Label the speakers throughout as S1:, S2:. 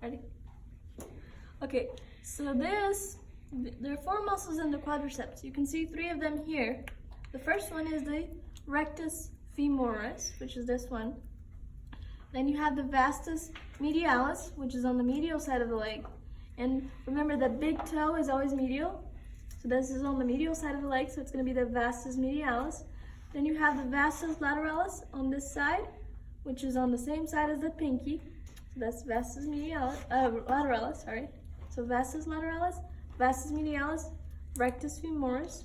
S1: Ready? Okay, so there are 4 muscles in the quadriceps. You can see 3 of them here. The first one is the rectus femoris, which is this one. Then you have the vastus medialis, which is on the medial side of the leg. And remember that big toe is always medial. So this is on the medial side of the leg, so it's going to be the vastus medialis. Then you have the vastus lateralis on this side, which is on the same side as the pinky. So that's vastus lateralis, sorry. So vastus lateralis, vastus medialis, rectus femoris.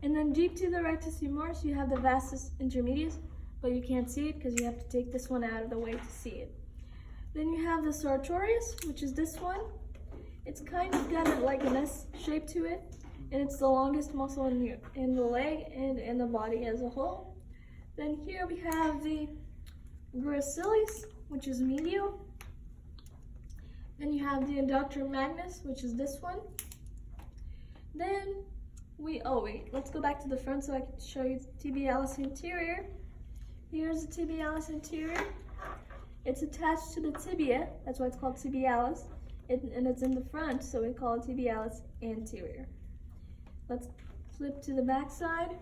S1: And then deep to the rectus femoris, you have the vastus intermedius, but you can't see it because you have to take this one out of the way to see it. Then you have the sartorius, which is this one. It's kind of got like an S shape to it, and it's the longest muscle in the leg and in the body as a whole. Then here we have the gracilis, which is medial. Then you have the adductor magnus, which is this one. Then let's go back to the front so I can show you the tibialis anterior. Here's the tibialis anterior. It's attached to the tibia, that's why it's called tibialis, and it's in the front, so we call it tibialis anterior. Let's flip to the back side.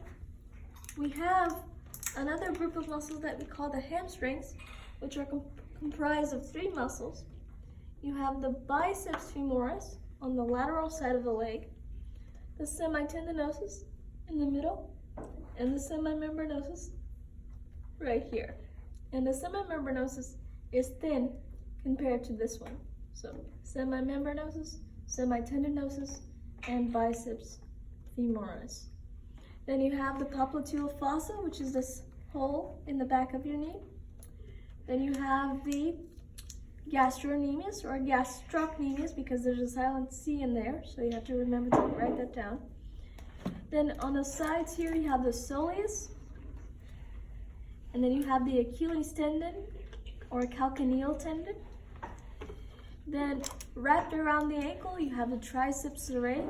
S1: We have another group of muscles that we call the hamstrings, which are comprised of 3 muscles. You have the biceps femoris on the lateral side of the leg, the semitendinosus in the middle, and the semimembranosus right here. And the semimembranosus is thin compared to this one. So semimembranosus, semitendinosus, and biceps femoris. Then you have the popliteal fossa, which is this hole in the back of your knee. Then you have the gastrocnemius or gastrocnemius, because there's a silent C in there, so you have to remember to write that down. Then on the sides here you have the soleus, and then you have the Achilles tendon or calcaneal tendon. Then wrapped around the ankle you have the triceps terrae,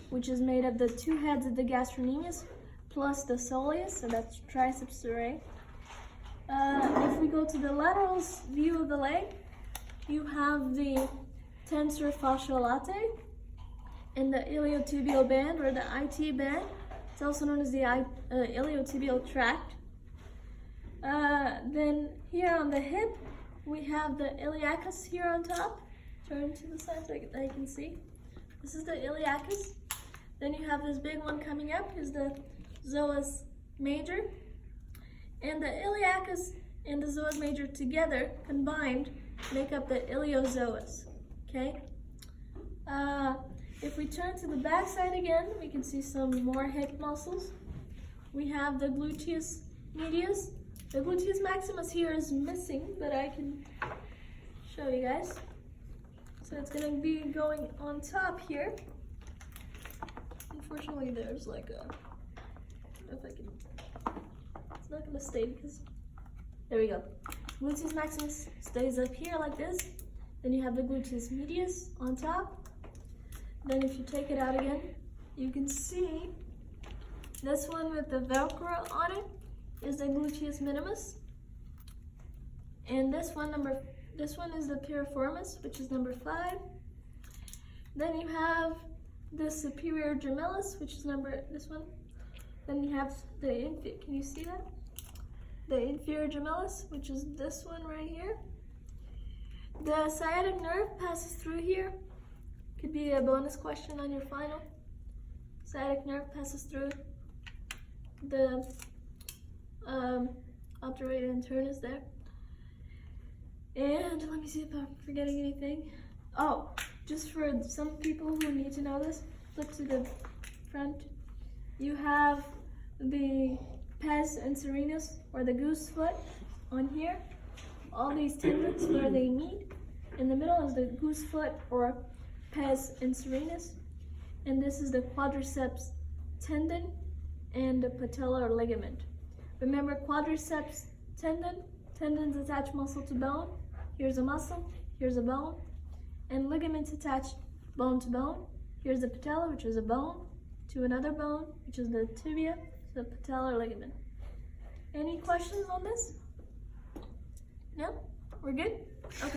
S1: which is made of the 2 heads of the gastrocnemius plus the soleus, so that's triceps terrae. If we go to the lateral view of the leg, you have the tensor fasciae latae and the iliotibial band, or the IT band. It's also known as the iliotibial tract. Then here on the hip, we have the iliacus here on top. Turn to the side so that you can see. This is the iliacus. Then you have this big one coming up, is the psoas major. And the iliacus and the psoas major together, combined, make up the iliopsoas, okay? If we turn to the back side again, we can see some more hip muscles. We have the gluteus medius. The gluteus maximus here is missing, but I can show you guys. So it's gonna be going on top here. Unfortunately, there's like a, I don't know if I can, it's not gonna stay because, there we go. Gluteus maximus stays up here like this. Then you have the gluteus medius on top. Then if you take it out again, you can see this one with the Velcro on it is the gluteus minimus. And this one is the piriformis, which is number 5. Then you have the superior gemellus, which is this one. Then you have can you see that? The inferior gemellus, which is this one right here. The sciatic nerve passes through here. Could be a bonus question on your final. Sciatic nerve passes through the obturator internus there. And let me see if I'm forgetting anything. Oh, just for some people who need to know this, flip to the front. You have the pes inserinus, or the goose foot, on here. All these tendons where they meet. In the middle is the goose foot, or pes inserinus. And this is the quadriceps tendon and the patellar ligament. Remember, quadriceps tendon, tendons attach muscle to bone. Here's a muscle, here's a bone. And ligaments attach bone to bone. Here's the patella, which is a bone, to another bone, which is the tibia, the patellar ligament. Any questions on this? No? We're good? Okay.